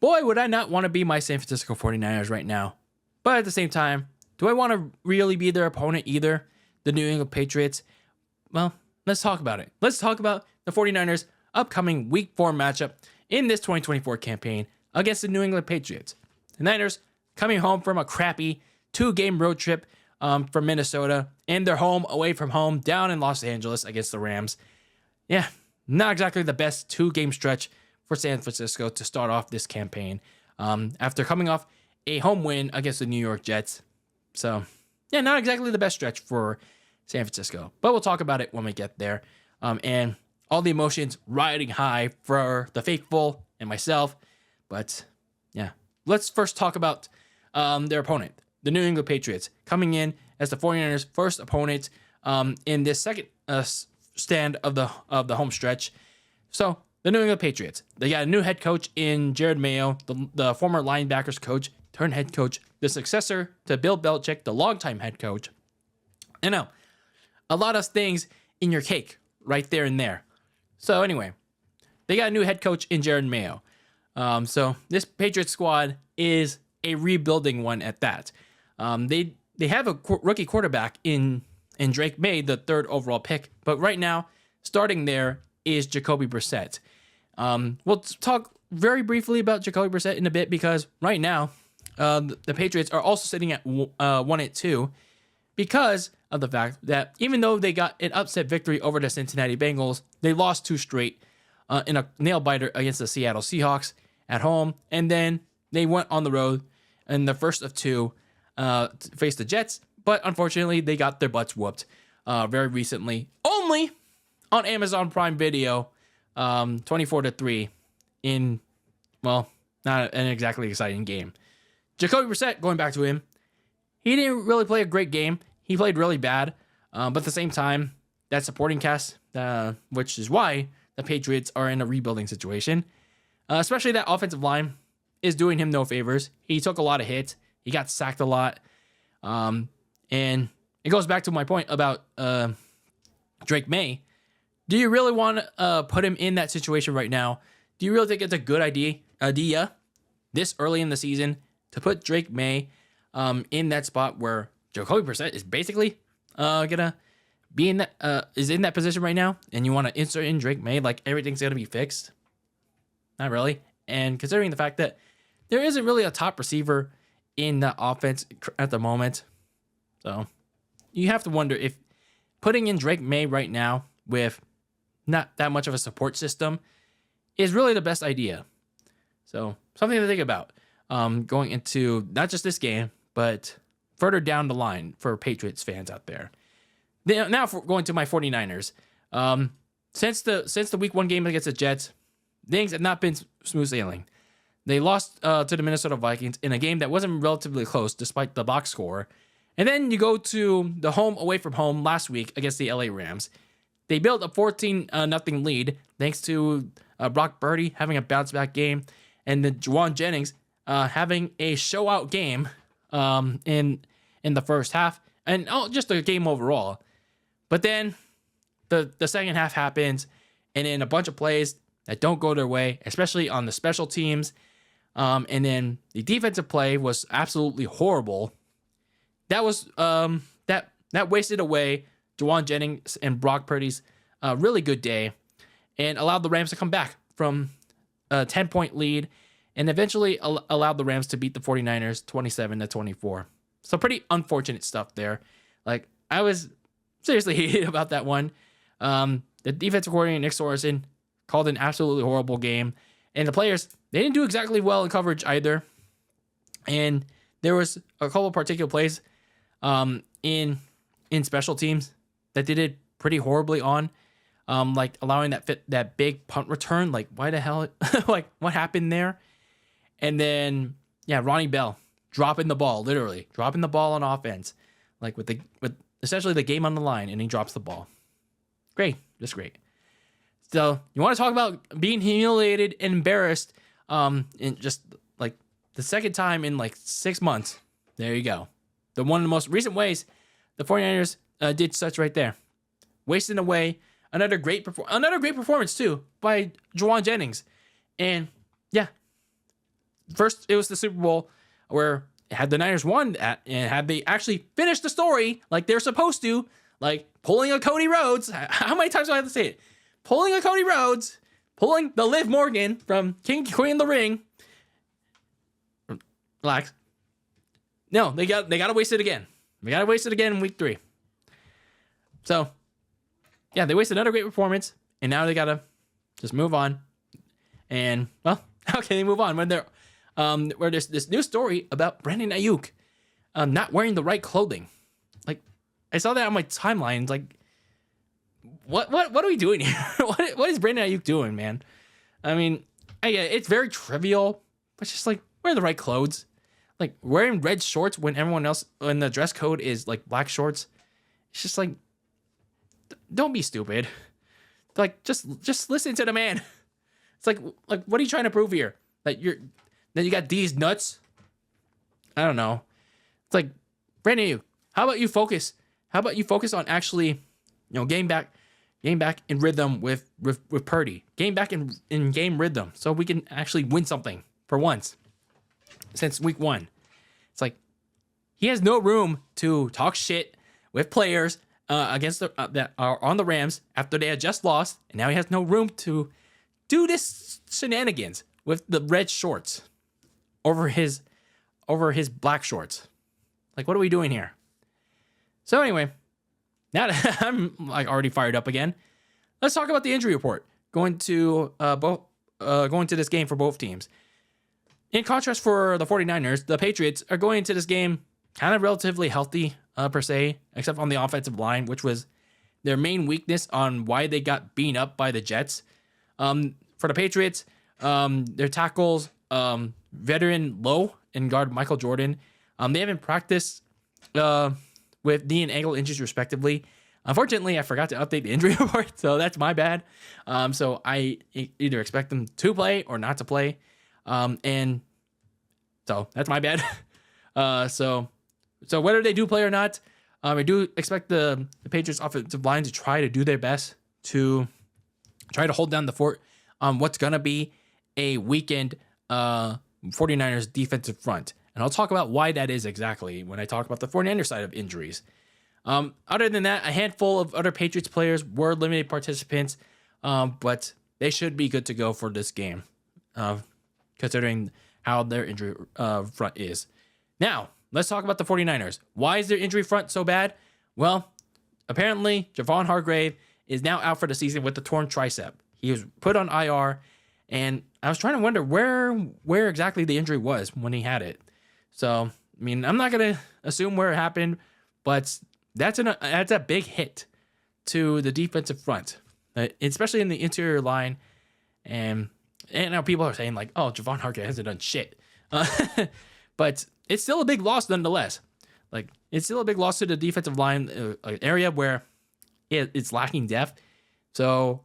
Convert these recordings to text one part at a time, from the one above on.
boy, would I not want to be my San Francisco 49ers right now. But at the same time, do I want to really be their opponent either? The New England Patriots? Well, let's talk about it. Let's talk about the 49ers' upcoming Week 4 matchup in this 2024 campaign against the New England Patriots. The Niners coming home from a crappy 2-game road trip from Minnesota, and they're home away from home down in Los Angeles against the Rams. Yeah, not exactly the best 2-game stretch for San Francisco to start off this campaign after coming off a home win against the New York Jets. So, yeah, not exactly the best stretch for San Francisco, but we'll talk about it when we get there. And all the emotions riding high for the faithful and myself. But, yeah, let's first talk about their opponent, the New England Patriots, coming in as the 49ers' first opponent in this second stand of the home stretch. So, the New England Patriots, they got a new head coach in Jared Mayo, the former linebackers coach turned head coach, the successor to Bill Belichick, the longtime head coach. I know, a lot of things in your cake right there and there. So anyway, they got a new head coach in Jared Mayo. So this Patriots squad is a rebuilding one at that. They have a rookie quarterback in Drake May, the 3rd overall pick, but right now, starting there is Jacoby Brissett. We'll talk very briefly about Jacoby Brissett in a bit because right now, the Patriots are also sitting at 1-2 because of the fact that even though they got an upset victory over the Cincinnati Bengals, they lost 2 straight in a nail-biter against the Seattle Seahawks at home, and then they went on the road in the first of 2 to face the Jets, but unfortunately, they got their butts whooped very recently, only on Amazon Prime Video, 24-3 in, well, not an exactly exciting game. Jacoby Brissett, going back to him, he didn't really play a great game. He played really bad, but at the same time, that supporting cast, which is why the Patriots are in a rebuilding situation, especially that offensive line is doing him no favors. He took a lot of hits. He got sacked a lot. And it goes back to my point about Drake May. Do you really want to put him in that situation right now? Do you really think it's a good idea this early in the season to put Drake May in that spot where Jacoby Brissett is basically gonna be in that position right now, and you want to insert in Drake May like everything's gonna be fixed? Not really. And considering the fact that there isn't really a top receiver in the offense at the moment, so you have to wonder if putting in Drake May right now with not that much of a support system is really the best idea. So something to think about going into not just this game, but further down the line for Patriots fans out there. Now for going to my 49ers. Since the week 1 game against the Jets, things have not been smooth sailing. They lost to the Minnesota Vikings in a game that wasn't relatively close despite the box score. And then you go to the home away from home last week against the LA Rams. They built a 14-0 lead thanks to Brock Purdy having a bounce-back game and then Juwan Jennings having a show-out game in the first half and just a game overall. But then the second half happens, and then a bunch of plays that don't go their way, especially on the special teams. And then the defensive play was absolutely horrible. That was that wasted away Juwan Jennings and Brock Purdy's really good day and allowed the Rams to come back from a 10-point lead and eventually allowed the Rams to beat the 49ers 27-24. So pretty unfortunate stuff there. Like, I was seriously heated about that one. The defensive coordinator, Nick Sorensen, called an absolutely horrible game. And the players, they didn't do exactly well in coverage either. And there was a couple of particular plays in special teams that they did pretty horribly on. Like allowing that big punt return. Like, why the hell? Like, what happened there? And then, yeah, Ronnie Bell dropping the ball, literally dropping the ball on offense, like with essentially the game on the line, and he drops the ball. Great, just great. So you want to talk about being humiliated and embarrassed? In just like the second time in like 6 months. There you go. One of the most recent ways the 49ers did such right there, wasting away another great performance too by Juwan Jennings, and yeah, First, it was the Super Bowl where had the Niners won at, and had they actually finished the story like they're supposed to, like pulling a Cody Rhodes. How many times do I have to say it? Pulling a Cody Rhodes, pulling the Liv Morgan from King Queen of the Ring. Relax. No, they got to waste it again. They got to waste it again in week 3. So, yeah, they wasted another great performance, and now they got to just move on. And, well, how can they move on when they're where there's this new story about Brandon Ayuk not wearing the right clothing? Like, I saw that on my timeline. It's like, what are we doing here? What is Brandon Ayuk doing, man? I mean, yeah, it's very trivial, but it's just like, wear the right clothes. Like, wearing red shorts when everyone else, when the dress code is like black shorts. It's just like, don't be stupid. Like, just listen to the man. It's like what are you trying to prove here? That you got these nuts? I don't know. It's like, Brandon Ayuk, how about you focus? How about you focus on actually, getting back in rhythm with Purdy. Getting back in game rhythm so we can actually win something for once. Since week 1. It's like, he has no room to talk shit with players against that are on the Rams after they had just lost, and now he has no room to do this shenanigans with the red shorts over his black shorts. Like, what are we doing here? So anyway, now that I'm like already fired up again, let's talk about the injury report going to this game for both teams. In contrast for the 49ers, the Patriots are going into this game kind of relatively healthy per se, except on the offensive line, which was their main weakness on why they got beaten up by the Jets. For the Patriots, their tackles, veteran Lowe and guard Michael Jordan, they haven't practiced with knee and ankle injuries respectively. Unfortunately, I forgot to update the injury report, so that's my bad. So I either expect them to play or not to play. And so that's my bad. So whether they do play or not, I do expect the Patriots offensive line to try to do their best to try to hold down the fort on what's going to be a weakened 49ers defensive front. And I'll talk about why that is exactly when I talk about the 49ers side of injuries. Other than that, a handful of other Patriots players were limited participants, but they should be good to go for this game. Considering how their injury front is. Now, let's talk about the 49ers. Why is their injury front so bad? Well, apparently, Javon Hargrave is now out for the season with the torn tricep. He was put on IR, and I was trying to wonder where exactly the injury was when he had it. So, I mean, I'm not going to assume where it happened, but that's a big hit to the defensive front, especially in the interior line. And now people are saying like, oh, Javon Hargrave hasn't done shit. But it's still a big loss nonetheless. Like, it's still a big loss to the defensive line area where it's lacking depth. So,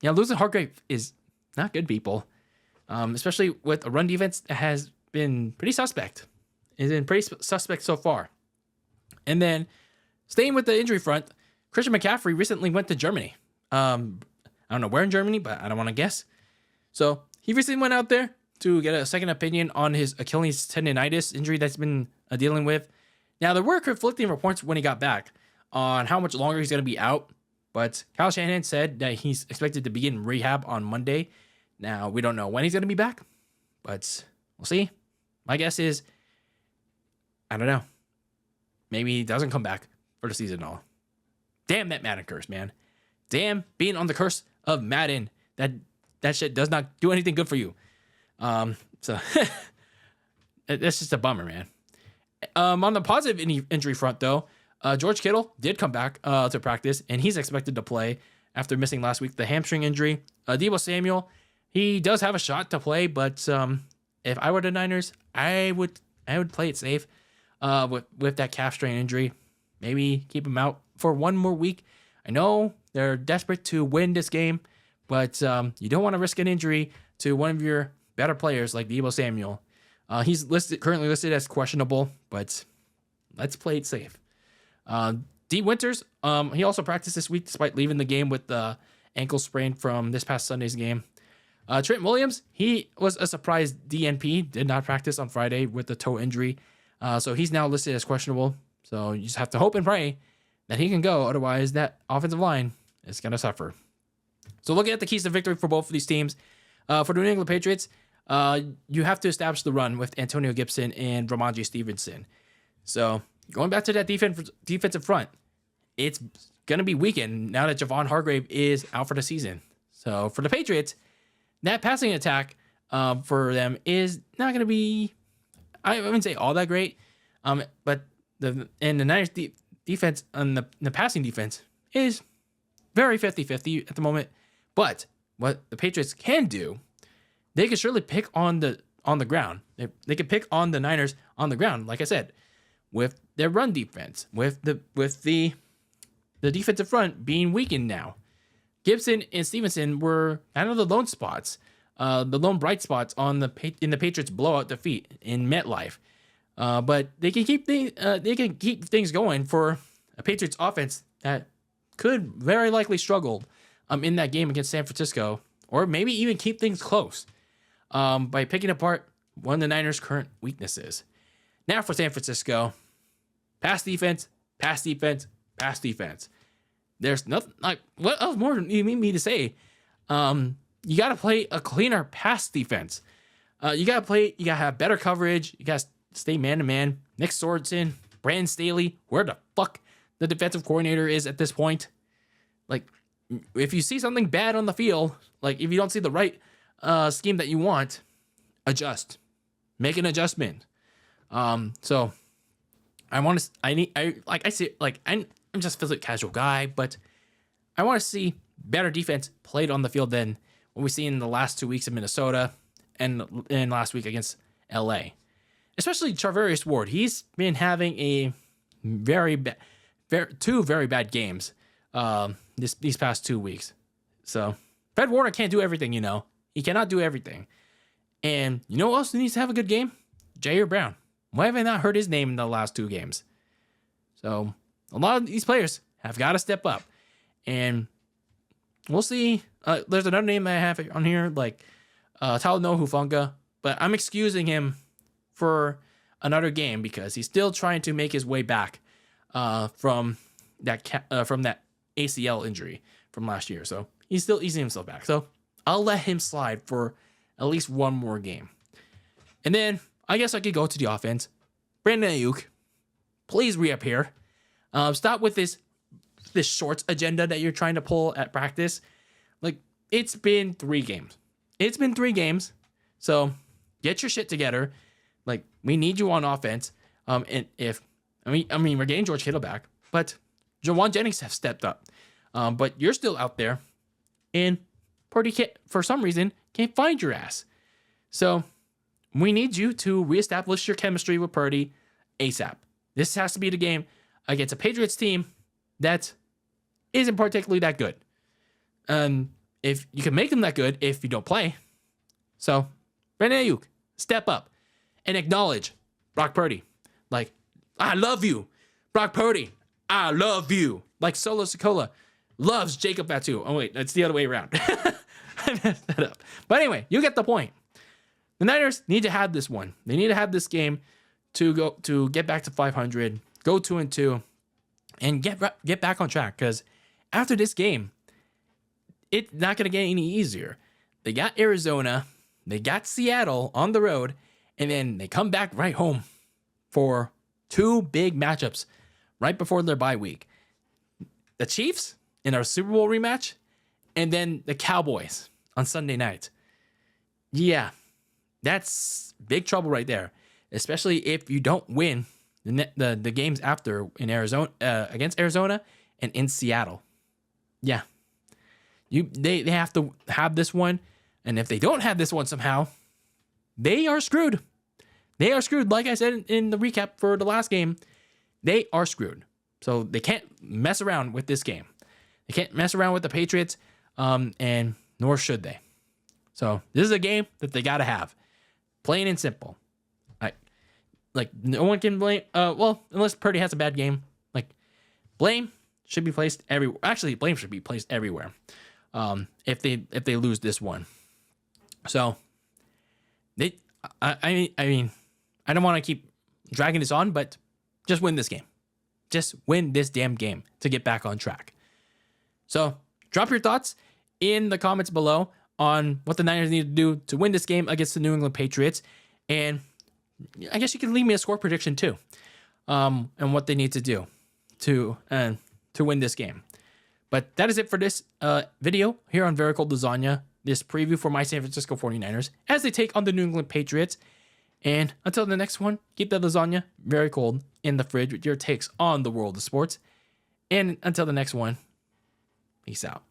losing Hargrave is not good, people. Especially with a run defense that has been pretty suspect. It's been pretty suspect so far. And then, staying with the injury front, Christian McCaffrey recently went to Germany. I don't know where in Germany, but I don't want to guess. So he recently went out there to get a second opinion on his Achilles tendonitis injury that's been dealing with. Now, there were conflicting reports when he got back on how much longer he's going to be out, but Kyle Shanahan said that he's expected to begin rehab on Monday. Now, we don't know when he's going to be back, but we'll see. My guess is, I don't know. Maybe he doesn't come back for the season at all. Damn that Madden curse, man. Damn being on the curse of Madden. That shit does not do anything good for you. So that's just a bummer, man. On the positive injury front, though, George Kittle did come back to practice, and he's expected to play after missing last week the hamstring injury. Deebo Samuel, he does have a shot to play, but if I were the Niners, I would play it safe with that calf strain injury. Maybe keep him out for one more week. I know they're desperate to win this game, but you don't want to risk an injury to one of your better players like Deebo Samuel. He's currently listed as questionable, but let's play it safe. D. Winters, he also practiced this week despite leaving the game with the ankle sprain from this past Sunday's game. Trent Williams, he was a surprise DNP, did not practice on Friday with the toe injury. So he's now listed as questionable. So you just have to hope and pray that he can go. Otherwise, that offensive line is going to suffer. So looking at the keys to victory for both of these teams, for the New England Patriots, you have to establish the run with Antonio Gibson and Ramondre Stevenson. So going back to that defensive front, it's going to be weakened now that Javon Hargrave is out for the season. So for the Patriots, that passing attack for them is not going to be, I wouldn't say all that great, but the Niners defense on the passing defense is very 50-50 at the moment. But what the Patriots can do, they can surely pick on the ground. They can pick on the Niners on the ground, like I said, with their run defense, with the defensive front being weakened now. Gibson and Stevenson were kind of the lone spots, the lone bright spots in the Patriots' blowout defeat in MetLife. But they can keep things going for a Patriots offense that could very likely struggle in that game against San Francisco, or maybe even keep things close by picking apart one of the Niners' current weaknesses. Now for San Francisco, pass defense, pass defense, pass defense. There's nothing like, what else more do you need me to say? You got to play a cleaner pass defense. You got to have better coverage. You got to stay man to man. Nick Sorensen, Brandon Staley, where the fuck the defensive coordinator is at this point. Like, if you see something bad on the field, like if you don't see the right scheme that you want, adjust, make an adjustment. So I'm just a physical casual guy, but I want to see better defense played on the field than what we see in the last 2 weeks in Minnesota and last week against LA. Especially Charvarius Ward. He's been having a two very bad games these past 2 weeks. So Fred Warner can't do everything, He cannot do everything. And you know who else needs to have a good game? Jair Brown. Why have I not heard his name in the last 2 games? So a lot of these players have got to step up. And we'll see. There's another name that I have on here, like Talanoa Hufanga. But I'm excusing him for another game because he's still trying to make his way back from that ACL injury from last year. So he's still easing himself back. So I'll let him slide for at least one more game. And then I guess I could go to the offense. Brandon Ayuk, please reappear. Stop with this shorts agenda that you're trying to pull at practice. Like, it's been 3 games. So get your shit together. Like, we need you on offense. And we're getting George Kittle back, but Jawan Jennings have stepped up. But you're still out there, and Purdy for some reason can't find your ass. So we need you to reestablish your chemistry with Purdy ASAP. This has to be the game against a Patriots team that isn't particularly that good. If you can make them that good if you don't play. So Brandon Ayuk, step up and acknowledge Brock Purdy. Like, I love you. Brock Purdy, I love you. Like Solo Sikoa loves Jacob Batu. Oh, wait, it's the other way around. I messed that up. But anyway, you get the point. The Niners need to have this one. They need to have this game to get back to 500, go 2-2, and get back on track. Because after this game, it's not going to get any easier. They got Arizona, they got Seattle on the road, and then they come back right home for 2 big matchups right before their bye week. The Chiefs in our Super Bowl rematch, and then the Cowboys on Sunday night. Yeah, that's big trouble right there, especially if you don't win the games after in Arizona against Arizona and in Seattle. Yeah, they have to have this one, and if they don't have this one somehow, they are screwed. They are screwed. Like I said in the recap for the last game, they are screwed. So they can't mess around with this game. They can't mess around with the Patriots, and nor should they. So this is a game that they got to have. Plain and simple. Like no one can blame. Unless Purdy has a bad game. Like, blame should be placed everywhere. Actually, blame should be placed everywhere. If they lose this one. So I mean, I don't want to keep dragging this on, but just win this game. Just win this damn game to get back on track. So drop your thoughts in the comments below on what the Niners need to do to win this game against the New England Patriots. And I guess you can leave me a score prediction too, and what they need to do to win this game. But that is it for this video here on Very Cold Lasagna. This preview for my San Francisco 49ers as they take on the New England Patriots. And until the next one, keep that lasagna very cold in the fridge with your takes on the world of sports. And until the next one, peace out.